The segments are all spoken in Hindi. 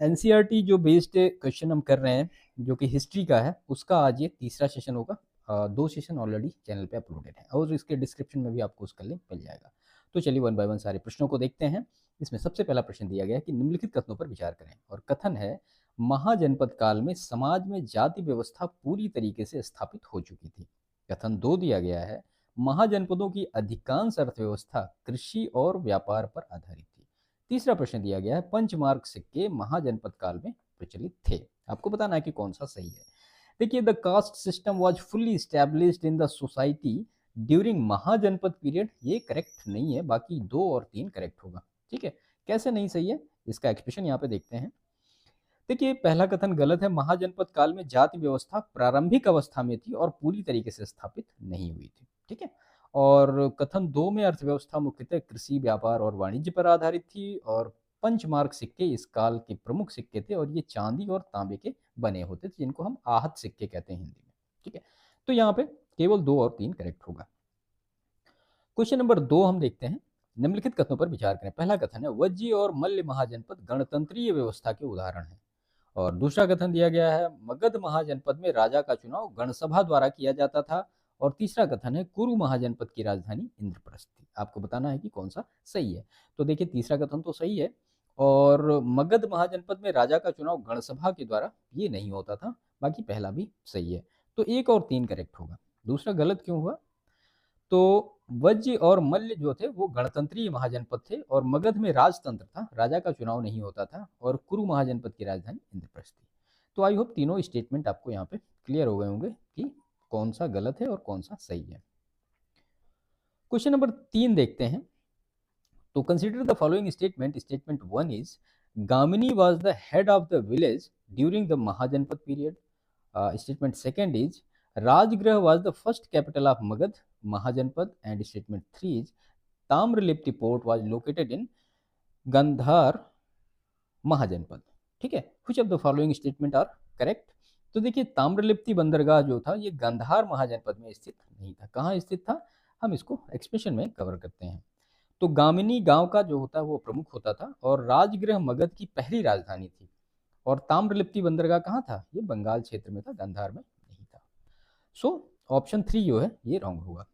एनसीईआरटी जो बेस्ड क्वेश्चन हम कर रहे हैं जो कि हिस्ट्री का है, उसका आज ये तीसरा सेशन होगा। 2 सेशन ऑलरेडी चैनल पे अपलोडेड है और इसके डिस्क्रिप्शन में भी आपको उसका लिंक मिल जाएगा। तो चलिए वन बाय वन सारे प्रश्नों को देखते हैं। इसमें सबसे पहला प्रश्न दिया गया है कि निम्नलिखित कथनों पर विचार करें, और कथन है महाजनपद काल में समाज में जाति व्यवस्था पूरी तरीके से स्थापित हो चुकी थी। कथन 2 दिया गया है महाजनपदों की अधिकांश अर्थव्यवस्था कृषि और व्यापार पर आधारित थी। तीसरा प्रश्न दिया गया है पंचमार्क सिक्के महाजनपद काल में प्रचलित थे। आपको बताना है कि कौन सा सही है। देखिए, the caste system was fully established in the society during Mahajanapada period, ये करेक्ट नहीं है, बाकी 2 और 3 करेक्ट होगा। ठीक है, कैसे नहीं सही है इसका एक्सप्रेशन यहाँ पे देखते हैं। देखिए, पहला कथन गलत है, महाजनपद काल में जाति व्यवस्था प्रारंभिक अवस्था में थी और पूरी तरीके से स्थापित नहीं हुई थी। ठीक है, और कथन 2 में अर्थव्यवस्था मुख्यतः कृषि व्यापार और वाणिज्य पर आधारित थी, और पंचमार्क सिक्के इस काल के प्रमुख सिक्के थे और ये चांदी और तांबे के बने होते थे, जिनको हम आहत सिक्के कहते हैं हिंदी में। ठीक है, तो यहाँ पे केवल 2 और 3 करेक्ट होगा। क्वेश्चन नंबर 2 हम देखते हैं, निम्नलिखित कथनों पर विचार करें। पहला कथन है वज्जी और मल्ल महाजनपद गणतंत्रीय व्यवस्था के उदाहरण है, और दूसरा कथन दिया गया है मगध महाजनपद में राजा का चुनाव गणसभा द्वारा किया जाता था, और तीसरा कथन है कुरु महाजनपद की राजधानी इंद्रप्रस्थ थी। आपको बताना है कि कौन सा सही है। तो देखिए, तीसरा कथन तो सही है, और मगध महाजनपद में राजा का चुनाव गणसभा के द्वारा ये नहीं होता था, बाकी पहला भी सही है। तो 1 और 3 करेक्ट होगा। दूसरा गलत क्यों हुआ? तो वज्ज और मल्ल जो थे वो गणतंत्रीय महाजनपद थे, और मगध में राजतंत्र था, राजा का चुनाव नहीं होता था, और कुरु महाजनपद की राजधानी इंद्रप्रस्थ थी। तो आई होप तीनों स्टेटमेंट आपको यहाँ पे क्लियर हो गए होंगे कि कौन सा गलत है और कौन सा सही है। क्वेश्चन नंबर 3 देखते हैं। तो consider the following statement. Statement 1 is Gamini was the head of the village during the Mahajanapada period. Statement second is Rajgriha was the first capital of Magadha Mahajanapada, and statement 3 is Tamralipti port was located in Gandhara Mahajanapada. ठीक है, which of the following statement are correct? तो देखिए, ताम्रलिप्ति बंदरगाह जो था ये गंधार महाजनपद में स्थित नहीं था। कहाँ स्थित था, हम इसको एक्सप्रेशन में कवर करते हैं। तो गामिनी गांव का जो होता है वो प्रमुख होता था, और राजगृह मगध की पहली राजधानी थी, और ताम्रलिप्ति बंदरगाह कहाँ था, ये बंगाल क्षेत्र में था, गंधार में नहीं था। सो ऑप्शन 3 जो है ये रॉन्ग होगा।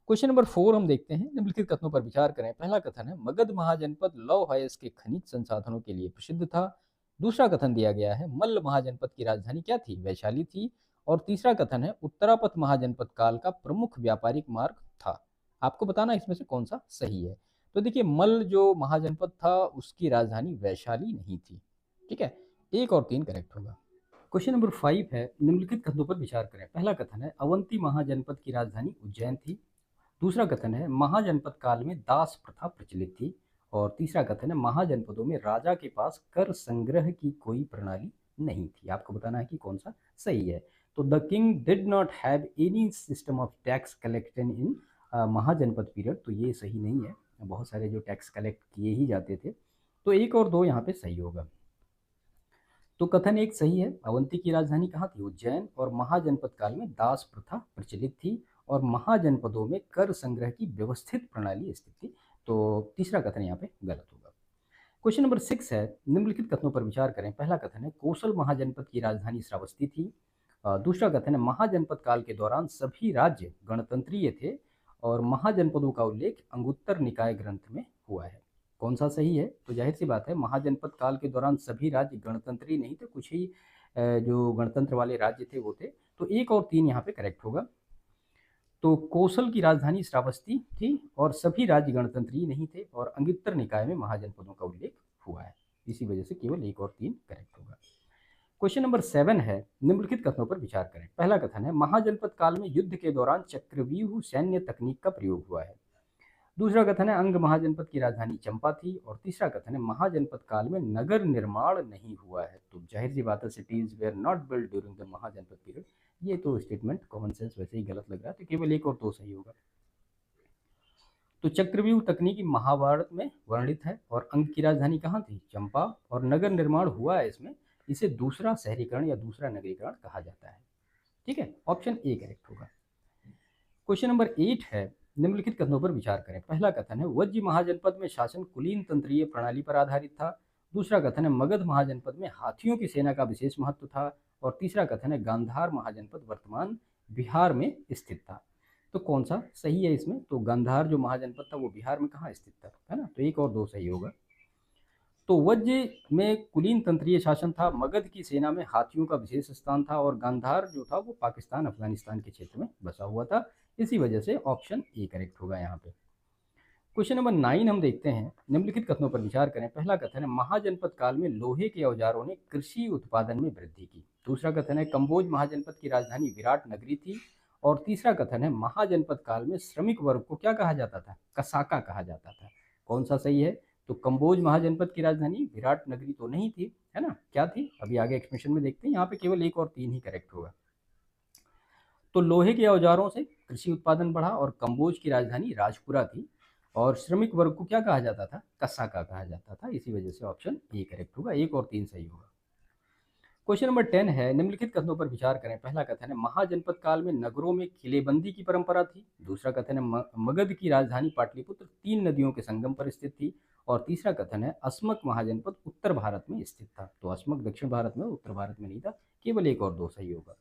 क्वेश्चन नंबर 4 हम देखते हैं, निम्नलिखित कथनों पर विचार करें। पहला कथन है मगध महाजनपद लौह अयस्क के खनिज संसाधनों के लिए प्रसिद्ध था। दूसरा कथन दिया गया है मल्ल महाजनपद की राजधानी क्या थी, वैशाली थी। और तीसरा कथन है उत्तरापथ महाजनपद काल का प्रमुख व्यापारिक मार्ग था। आपको बताना इसमें से कौन सा सही है। तो देखिए, मल्ल जो महाजनपद था उसकी राजधानी वैशाली नहीं थी। ठीक है, 1 और 3 करेक्ट होगा। क्वेश्चन नंबर 5 है, निम्नलिखित कथनों पर विचार करें। पहला कथन है अवंती महाजनपद की राजधानी उज्जैन थी। दूसरा कथन है महाजनपद काल में दास प्रथा प्रचलित थी, और तीसरा कथन है महाजनपदों में राजा के पास कर संग्रह की कोई प्रणाली नहीं थी। आपको बताना है कि कौन सा सही है। तो the king did not have any system of tax collection in Mahajanapada period, तो ये सही नहीं है। बहुत सारे जो टैक्स कलेक्ट किए ही जाते थे। तो 1 और 2 यहाँ पे सही होगा। तो कथन 1 सही है, अवंती की राजधानी कहाँ थी, उज्जैन, और महाजनपद काल में दास प्रथा प्रचलित थी, और महाजनपदों में कर संग्रह की व्यवस्थित प्रणाली स्थित थी। तो तीसरा कथन यहाँ पे गलत होगा। क्वेश्चन नंबर 6 है, निम्नलिखित कथनों पर विचार करें। पहला कथन है कोसल महाजनपद की राजधानी श्रावस्ती थी। दूसरा कथन है महाजनपद काल के दौरान सभी राज्य गणतंत्रीय थे, और महाजनपदों का उल्लेख अंगुत्तर निकाय ग्रंथ में हुआ है। कौन सा सही है? तो जाहिर सी बात है, महाजनपद काल के दौरान सभी राज्य गणतंत्री नहीं थे, कुछ ही जो गणतंत्र वाले राज्य थे वो थे। तो 1 और 3 यहाँ पे करेक्ट होगा। तो कोसल की राजधानी श्रावस्ती थी, और सभी राज्य गणतंत्रीय नहीं थे, और अंगुत्तर निकाय में महाजनपदों का उल्लेख हुआ है। इसी वजह से केवल 1 और 3 करेक्ट होगा। क्वेश्चन नंबर 7 है, निम्नलिखित कथनों पर विचार करें। पहला कथन है महाजनपद काल में युद्ध के दौरान चक्रव्यूह सैन्य तकनीक का प्रयोग हुआ है। दूसरा कथन है अंग महाजनपद की राजधानी चंपा थी, और तीसरा कथन है महाजनपद काल में नगर निर्माण नहीं हुआ है। तो जाहिर सी बात है, cities were not build during the Mahajanapada period. ये तो स्टेटमेंट कॉमन सेंस वैसे ही गलत लग रहा है, तो केवल 1 और 2 सही होगा। तो चक्रव्यूह तकनीकी महाभारत में वर्णित है, और अंग की राजधानी कहाँ थी, चंपा, और नगर निर्माण हुआ है इसमें। इसे दूसरा शहरीकरण या दूसरा नगरीकरण कहा जाता है। ठीक है, ऑप्शन ए करेक्ट होगा। क्वेश्चन नंबर 8 है, निम्नलिखित कथनों पर विचार करें। पहला कथन है वज्जी महाजनपद में शासन कुलीन तंत्रीय प्रणाली पर आधारित था। दूसरा कथन है मगध महाजनपद में हाथियों की सेना का विशेष महत्व था, और तीसरा कथन है गांधार महाजनपद वर्तमान बिहार में स्थित था। तो कौन सा सही है इसमें? तो गांधार जो महाजनपद था वो बिहार में कहाँ स्थित था, है ना? तो एक और दो सही होगा। तो वज्र में कुलीन तंत्रीय शासन था, मगध की सेना में हाथियों का विशेष स्थान था, और गांधार जो था वो पाकिस्तान अफगानिस्तान के क्षेत्र में बसा हुआ था। इसी वजह से ऑप्शन ए करेक्ट होगा यहाँ पे। क्वेश्चन नंबर 9 हम देखते हैं, निम्नलिखित कथनों पर विचार करें। पहला कथन है महाजनपद काल में लोहे के औजारों ने कृषि उत्पादन में वृद्धि की। दूसरा कथन है कंबोज महाजनपद की राजधानी विराट नगरी थी। और तीसरा कथन है महाजनपद काल में श्रमिक वर्ग को क्या कहा जाता था? कसाका कहा जाता था। कौन सा सही है? तो कंबोज महाजनपद की राजधानी विराट नगरी तो नहीं थी, है ना? क्या थी? अभी आगे एक्सप्लेनेशन में देखते हैं। यहाँ पे केवल एक और तीन ही करेक्ट होगा। तो लोहे के औजारों से कृषि उत्पादन बढ़ा, और कंबोज की राजधानी राजपुरा थी, और श्रमिक वर्ग को क्या कहा जाता था? कसाका कहा जाता था। इसी वजह से ऑप्शन ए करेक्ट होगा। एक और तीन सही होगा। क्वेश्चन नंबर 10 है, निम्नलिखित कथनों पर विचार करें। पहला कथन है महाजनपद काल में नगरों में किलेबंदी की परंपरा थी। दूसरा कथन है मगध की राजधानी पाटलिपुत्र तीन नदियों के संगम पर स्थित थी। और तीसरा कथन है अस्मक महाजनपद उत्तर भारत में स्थित था। तो अस्मक दक्षिण भारत में, उत्तर भारत में नहीं था। केवल एक और दो सही होगा।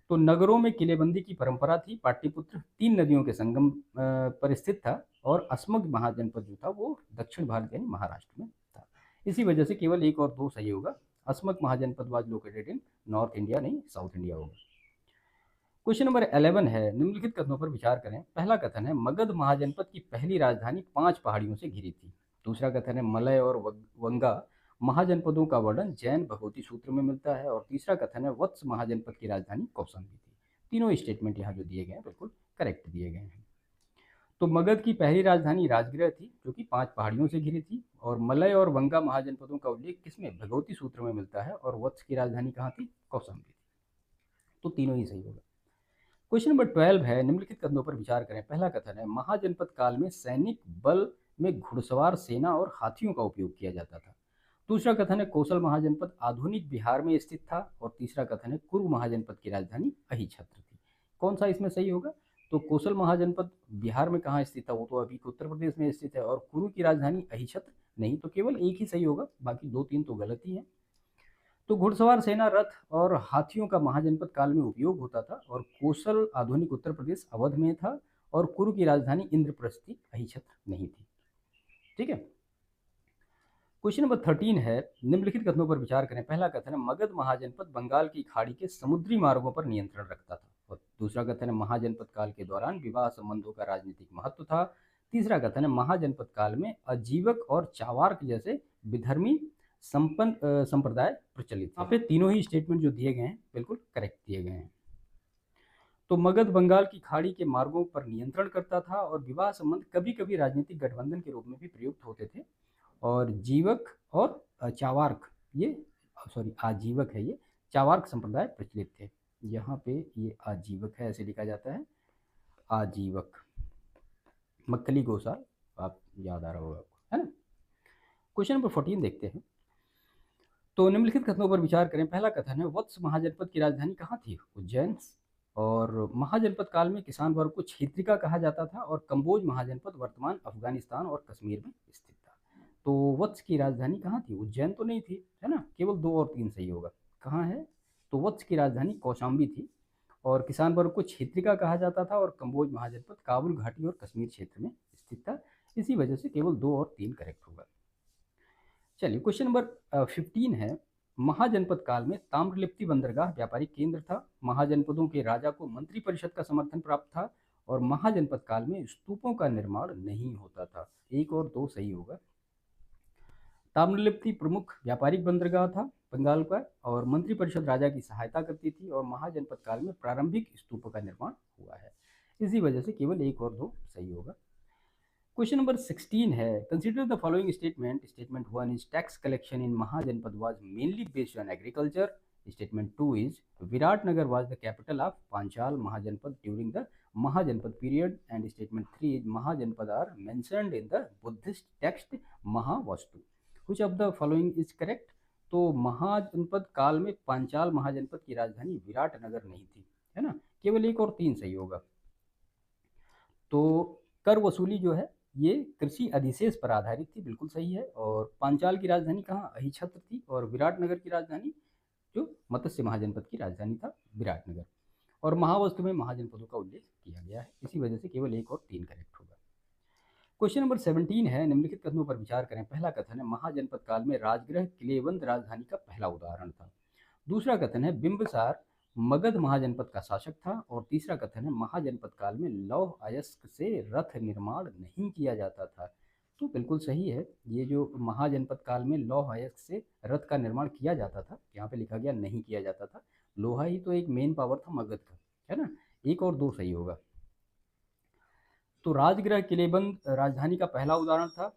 तो नगरों में किलेबंदी की परंपरा थी, पाटलिपुत्र तीन नदियों के संगम पर स्थित था, और अस्मक महाजनपद जो था वो दक्षिण भारत यानी महाराष्ट्र में था। इसी वजह से केवल एक और दो सही होगा। Asmaka Mahajanapada was located in North India, नहीं साउथ इंडिया होगा। क्वेश्चन नंबर 11 है, निम्नलिखित कथनों पर विचार करें। पहला कथन है मगध महाजनपद की पहली राजधानी 5 पहाड़ियों से घिरी थी। दूसरा कथन है मलय और वंगा महाजनपदों का वर्णन जैन भगवती सूत्र में मिलता है। और तीसरा कथन है वत्स महाजनपद की राजधानी कौशाम्बी थी। तीनों स्टेटमेंट यहाँ जो दिए गए हैं बिल्कुल करेक्ट दिए गए हैं। तो मगध की पहली राजधानी राजगृह थी, जो कि 5 पहाड़ियों से घिरी थी। और मलय और वंगा महाजनपदों का उल्लेख किसमें? भगवती सूत्र में मिलता है। और वत्स की राजधानी कहाँ थी? कौशाम्बी थी। तो तीनों ही सही होगा। क्वेश्चन नंबर 12 है, निम्नलिखित कथनों पर विचार करें। पहला कथन है महाजनपद काल में सैनिक बल में घुड़सवार सेना और हाथियों का उपयोग किया जाता था। दूसरा कथन है कौशल महाजनपद आधुनिक बिहार में स्थित था। और तीसरा कथन है कुरु महाजनपद की राजधानी अहिछत्र थी। कौन सा इसमें सही होगा? तो कौशल महाजनपद बिहार में कहाँ स्थित था? वो तो अभी उत्तर प्रदेश में स्थित है। और कुरु की राजधानी अहिछत्र नहीं। तो केवल एक ही सही होगा, बाकी दो तीन तो गलत ही है। तो घुड़सवार सेना, रथ और हाथियों का महाजनपद काल में उपयोग होता था। और कौशल आधुनिक उत्तर प्रदेश अवध में था। और कुरु की राजधानी इंद्रप्रस्थ थी, अहिछत्र नहीं थी। ठीक है। क्वेश्चन नंबर 13 है, निम्नलिखित कथनों पर विचार करें। पहला कथन है मगध महाजनपद बंगाल की खाड़ी के समुद्री मार्गों पर नियंत्रण रखता था। और दूसरा कथन है महाजनपद काल के दौरान विवाह संबंधों का राजनीतिक महत्व था। तीसरा कथन है महाजनपद काल में अजीवक और चावार्क जैसे विधर्मी संपन्न संप्रदाय प्रचलित थे। यहाँ पे तीनों ही स्टेटमेंट जो दिए गए हैं बिल्कुल करेक्ट दिए गए हैं। तो मगध बंगाल की खाड़ी के मार्गों पर नियंत्रण करता था, और विवाह संबंध कभी कभी राजनीतिक गठबंधन के रूप में भी प्रयुक्त होते थे। और जीवक और चावार्क, ये सॉरी आजीवक है, ये चावार्क संप्रदाय प्रचलित थे। यहाँ पे ये आजीवक है, ऐसे लिखा जाता है आजीवक। मक्खली गोसाल, आप याद आ रहा होगा आपको, है ना? क्वेश्चन नंबर 14 देखते हैं। तो निम्नलिखित कथनों पर विचार करें। पहला कथन है वत्स महाजनपद की राजधानी कहाँ थी? उज्जैन। और महाजनपद काल में किसान वर्ग को क्षेत्रिका कहा जाता था। और कंबोज महाजनपद वर्तमान अफगानिस्तान और कश्मीर में स्थित था। तो वत्स की राजधानी कहाँ थी? उज्जैन तो नहीं थी, है ना? केवल दो और तीन सही होगा। कहाँ है? तो वत्स की राजधानी कौशाम्बी थी। और किसान वर्ग को क्षेत्रिका कहा जाता था। और कंबोज महाजनपद काबुल घाटी और कश्मीर क्षेत्र में स्थित था। इसी वजह से केवल दो और तीन करेक्ट होगा। चलिए क्वेश्चन नंबर 15 है, महाजनपद काल में ताम्रलिप्ति बंदरगाह व्यापारिक केंद्र था। महाजनपदों के राजा को मंत्री परिषद का समर्थन प्राप्त था। और महाजनपद काल में स्तूपों का निर्माण नहीं होता था। एक और दो सही होगा। ताम्रलिप्ति प्रमुख व्यापारिक बंदरगाह था बंगाल का, और मंत्री परिषद राजा की सहायता करती थी। और महाजनपद काल में प्रारंभिक स्तूपों का निर्माण हुआ है। इसी वजह से केवल एक और दो सही होगा। क्वेश्चन नंबर 16 है, consider the following statement. Statement 1 is tax collection in Mahajanapada was mainly based on agriculture. Statement 2 is Viratnagar was the capital of Panchala Mahajanapada during the Mahajanapada period. And statement 3 is Mahajanapada are mentioned in the Buddhist text Mahavastu. Which of the following is correct? तो महाजनपद काल में पांचाल महाजनपद की राजधानी विराटनगर नहीं थी, है ना? केवल एक और तीन सही होगा। तो कर वसूली जो है ये कृषि अधिशेष पर आधारित थी, बिल्कुल सही है। और पांचाल की राजधानी कहाँ, अहिछत्र थी। और विराटनगर की राजधानी, जो मत्स्य महाजनपद की राजधानी था, विराटनगर। और महावस्तु में महाजनपदों का उल्लेख किया गया है, इसी वजह से केवल 1 और 3 करेक्ट होगा। क्वेश्चन नंबर 17 है, निम्नलिखित कथनों पर विचार करें। पहला कथन है, महाजनपद काल में राजगृह किलेबंद राजधानी का पहला उदाहरण था। दूसरा कथन है, बिंबिसार मगध महाजनपद का शासक था। और तीसरा कथन है, महाजनपद काल में लौह अयस्क से रथ निर्माण नहीं किया जाता था। तो बिल्कुल सही है, ये जो महाजनपद काल में लौह अयस्क से रथ का निर्माण किया जाता था, यहाँ पे लिखा गया नहीं किया जाता था। लोहा ही तो एक मेन पावर था मगध का, है ना। 1 और 2 सही होगा। तो राजगृह किलेबंद राजधानी का पहला उदाहरण था।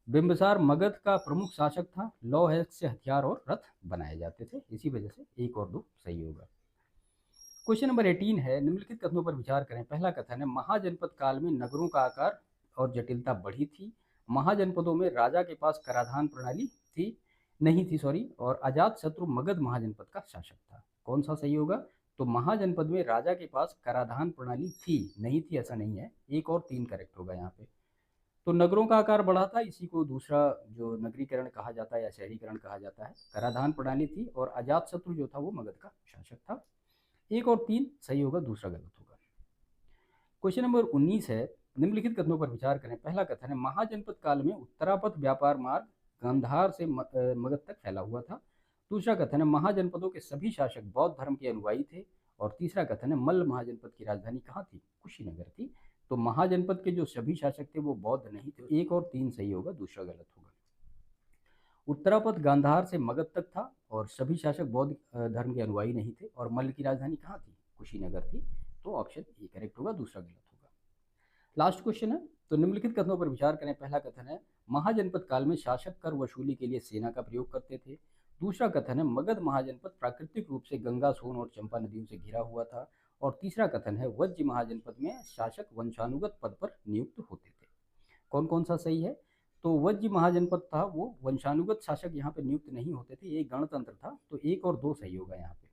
बिंबिसार मगध का प्रमुख शासक था। लौह अयस्क से हथियार और रथ बनाए जाते थे, इसी वजह से 1 और 2 सही होगा। क्वेश्चन नंबर 18 है, निम्नलिखित कथनों पर विचार करें। पहला कथन है, महाजनपद काल में नगरों का आकार और जटिलता बढ़ी थी। महाजनपदों में राजा के पास कराधान प्रणाली थी नहीं थी सॉरी और अजात शत्रु मगध महाजनपद का शासक था। कौन सा सही होगा? तो महाजनपद में राजा के पास कराधान प्रणाली थी, नहीं थी ऐसा नहीं है। 1 और 3 करेक्ट होगा यहाँ पे। तो नगरों का आकार बढ़ा था, इसी को दूसरा जो नगरीकरण कहा जाता है या शहरीकरण कहा जाता है। कराधान प्रणाली थी और अजात शत्रु जो था वो मगध का शासक था। 1 और 3 सही होगा, दूसरा गलत होगा। क्वेश्चन नंबर 19 है, निम्नलिखित कथनों पर विचार करें। पहला कथन है, महाजनपद काल में उत्तरापथ व्यापार मार्ग गांधार से मगध तक फैला हुआ था। दूसरा कथन है, महाजनपदों के सभी शासक बौद्ध धर्म के अनुयायी थे। और तीसरा कथन है, मल्ल महाजनपद की राजधानी कहाँ थी? कुशीनगर थी। तो महाजनपद के जो सभी शासक थे वो बौद्ध नहीं थे। 1 और 3 सही होगा, दूसरा गलत होगा। उत्तरापथ गांधार से मगध तक था और सभी शासक बौद्ध धर्म के अनुयायी नहीं थे। और मल्ल की राजधानी कहाँ थी? कुशीनगर थी। तो ऑप्शन ए करेक्ट होगा, दूसरा गलत होगा। लास्ट क्वेश्चन है, तो निम्नलिखित कथनों पर विचार करें। पहला कथन है, महाजनपद काल में शासक कर वसूली के लिए सेना का प्रयोग करते थे। दूसरा कथन है, मगध महाजनपद प्राकृतिक रूप से गंगा, सोन और चंपा नदियों से घिरा हुआ था। और तीसरा कथन है, वज्र महाजनपद में शासक वंशानुगत पद पर नियुक्त होते थे। कौन कौन सा सही है? तो वज्र महाजनपद था वो वंशानुगत शासक यहाँ पे नियुक्त नहीं होते थे, ये गणतंत्र था। तो 1 और 2 सही होगा यहाँ पे।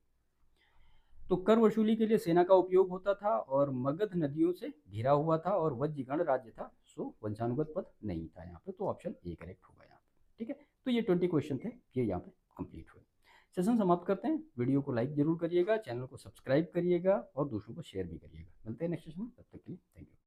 तो कर वसूली के लिए सेना का उपयोग होता था और मगध नदियों से घिरा हुआ था और वज्र गण राज्य था, सो वंशानुगत पद नहीं था यहाँ पे। तो ऑप्शन ए करेक्ट होगा यहाँ पे। ठीक है, तो ये 20 क्वेश्चन थे, ये यहाँ पे कंप्लीट हुए। सेशन समाप्त करते हैं। वीडियो को लाइक जरूर करिएगा, चैनल को सब्सक्राइब करिएगा और दूसरों को शेयर भी करिएगा। मिलते हैं नेक्स्ट सेशन में, तब तक के लिए।